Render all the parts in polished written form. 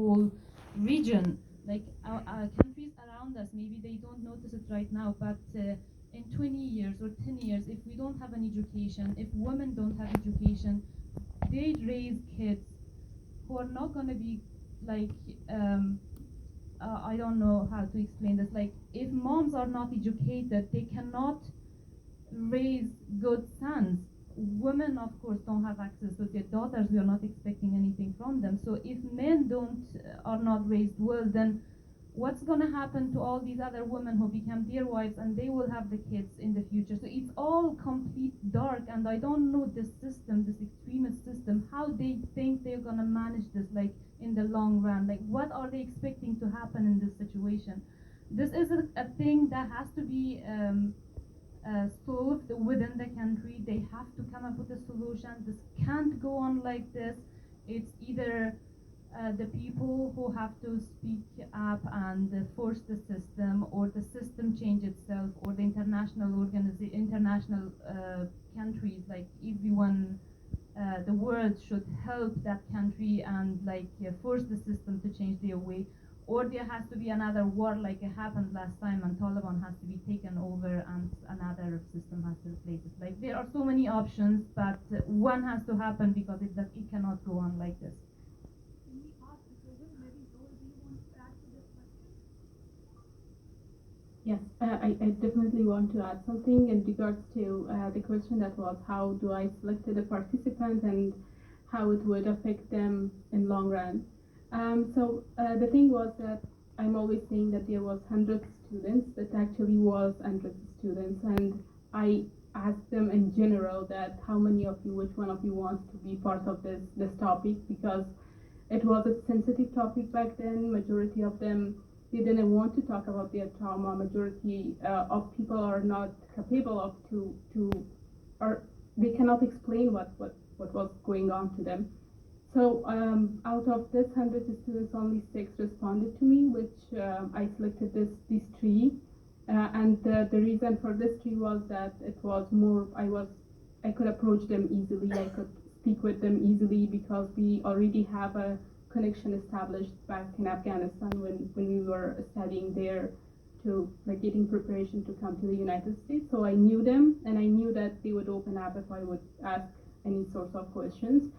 whole region. Like our countries around us, maybe they don't notice it right now, but in 20 years or 10 years, if we don't have an education, if women don't have education, they raise kids who are not going to be like I don't know how to explain this. Like, if moms are not educated, they cannot raise good sons. Women, of course, don't have access to their daughters. We are not expecting anything from them. So if men don't are not raised well, then what's going to happen to all these other women who become their wives, and they will have the kids in the future? So it's all complete dark, and I don't know this system, this extremist system, how they think they're going to manage this, like, in the long run. Like, what are they expecting to happen in this situation? This is a thing that has to be solved within the country. They have to come up with a solution. This can't go on like this. It's either the people who have to speak up and force the system, or the system change itself, or the international countries, like everyone, the world should help that country and like force the system to change their way. Or there has to be another war like it happened last time, and Taliban has to be taken over and another system has to replace it. Like, there are so many options, but one has to happen, because it cannot go on like this. Yes, I definitely want to add something in regards to the question that was, how do I select the participant and how it would affect them in long run. So the thing was that I'm always saying that there was 100 students, but actually was 100 students, and I asked them in general that how many of you, which one of you wants to be part of this topic, because it was a sensitive topic back then. Majority of them, they didn't want to talk about their trauma. Majority of people are not capable of or they cannot explain what was going on to them. So out of this 100 students, only 6 responded to me, which I selected these 3. And the reason for this 3 was that it was more, I could approach them easily, I could speak with them easily, because we already have a connection established back in Afghanistan when we were studying there, to like getting preparation to come to the United States. So I knew them, and I knew that they would open up if I would ask any sorts of questions.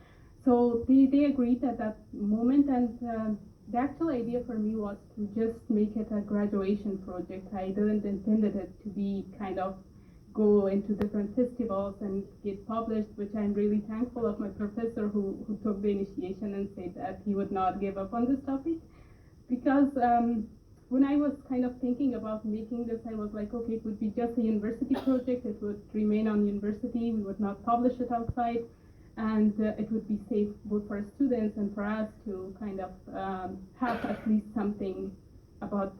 So they agreed at that moment, and the actual idea for me was to just make it a graduation project. I didn't intended it to be kind of go into different festivals and get published, which I'm really thankful of my professor who took the initiation and said that he would not give up on this topic. Because when I was kind of thinking about making this, I was like, okay, it would be just a university project, it would remain on university, we would not publish it outside, and it would be safe both for students and for us to kind of have at least something about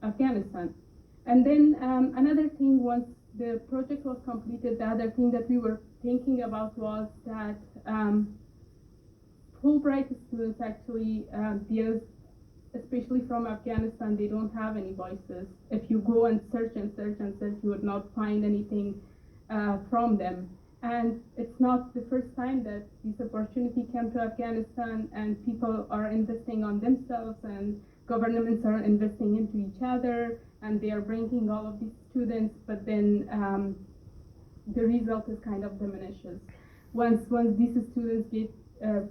Afghanistan. And then another thing, once the project was completed, the other thing that we were thinking about was that Fulbright students actually, especially from Afghanistan, they don't have any voices. If you go and search and search and search, you would not find anything from them. And it's not the first time that this opportunity came to Afghanistan, and people are investing on themselves, and governments are investing into each other, and they are bringing all of these students, but then the result is kind of diminishes. Once these students get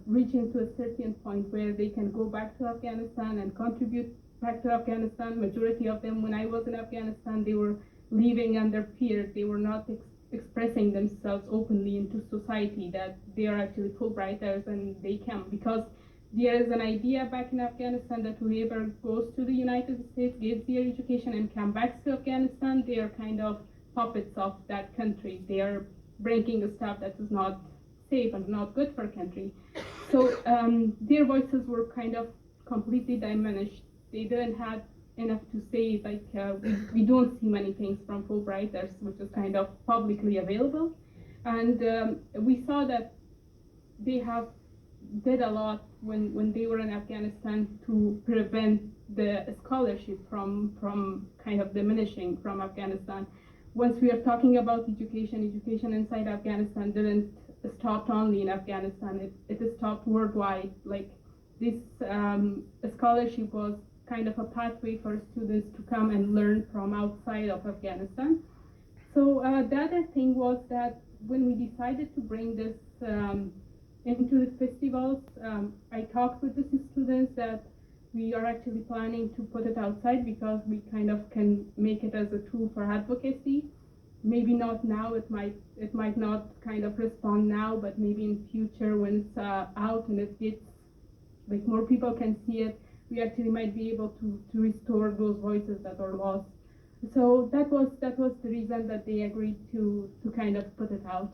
reaching to a certain point where they can go back to Afghanistan and contribute back to Afghanistan, majority of them, when I was in Afghanistan, they were living under fear. They were not expressing themselves openly into society that they are actually Fulbrighters and they can, because there is an idea back in Afghanistan that whoever goes to the United States, gets their education, and comes back to Afghanistan, they are kind of puppets of that country. They are bringing the stuff that is not safe and not good for country. So their voices were kind of completely diminished. They didn't have enough to say, like we don't see many things from Fulbrighters, which is kind of publicly available. And we saw that they have did a lot when they were in Afghanistan to prevent the scholarship from kind of diminishing from Afghanistan. Once we are talking about education inside Afghanistan didn't stop only in Afghanistan. It stopped worldwide. Like this scholarship was kind of a pathway for students to come and learn from outside of Afghanistan. So the other thing was that when we decided to bring this into the festivals, I talked with the students that we are actually planning to put it outside because we kind of can make it as a tool for advocacy. Maybe not now, it might not kind of respond now, but maybe in future when it's out and it gets, like, more people can see it, we actually might be able to restore those voices that are lost. So that was the reason that they agreed to kind of put it out.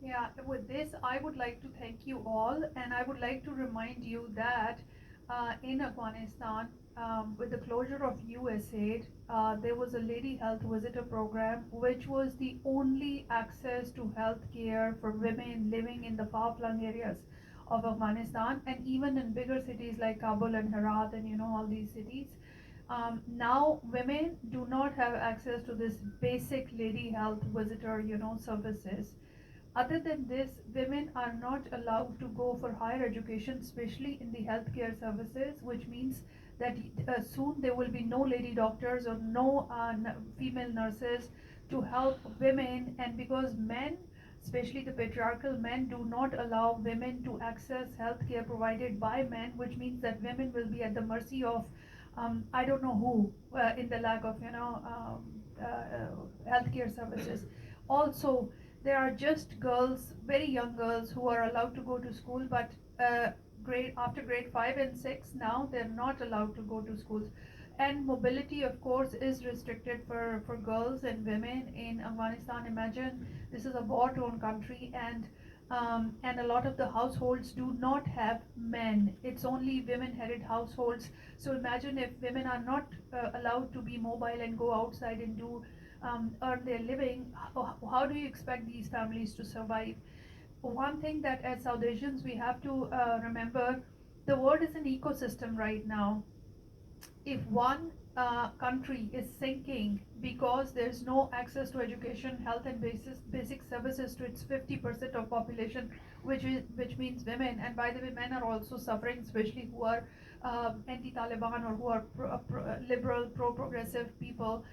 Yeah, with this, I would like to thank you all, and I would like to remind you that in Afghanistan, with the closure of USAID, there was a Lady Health Visitor program, which was the only access to health care for women living in the far-flung areas of Afghanistan, and even in bigger cities like Kabul and Herat, and all these cities. Now women do not have access to this basic Lady Health Visitor, services. Other than this, women are not allowed to go for higher education, especially in the healthcare services, which means that soon there will be no lady doctors or no female nurses to help women. And because men, especially the patriarchal men, do not allow women to access healthcare provided by men, which means that women will be at the mercy of I don't know who, in the lack of healthcare services. Also, there are just girls, very young girls, who are allowed to go to school, but after grade 5 and 6, now they're not allowed to go to schools. And mobility, of course, is restricted for girls and women in Afghanistan. Imagine, this is a war-torn country, and a lot of the households do not have men. It's only women-headed households. So imagine if women are not allowed to be mobile and go outside and do earn their living. How do you expect these families to survive? One thing that as South Asians we have to remember, the world is an ecosystem right now. If one country is sinking because there's no access to education, health, and basic services to its 50% of population, which means women, and by the way, men are also suffering, especially who are anti-Taliban or who are liberal, pro-progressive people.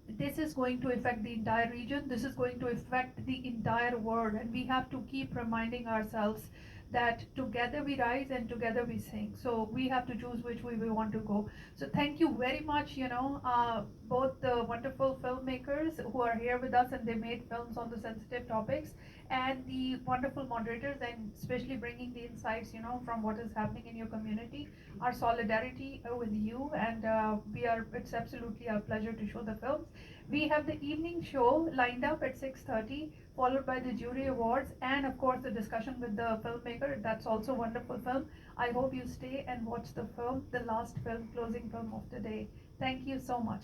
This is going to affect the entire region. This is going to affect the entire world, and we have to keep reminding ourselves that together we rise and together we sing. So we have to choose which way we want to go. So thank you very much, both the wonderful filmmakers who are here with us and they made films on the sensitive topics, and the wonderful moderators, and especially bringing the insights, from what is happening in your community. Our solidarity with you, and it's absolutely a pleasure to show the films. We have the evening show lined up at 6:30, followed by the jury awards, and of course the discussion with the filmmaker. That's also a wonderful film. I hope you stay and watch the film, the last film, closing film of the day. Thank you so much.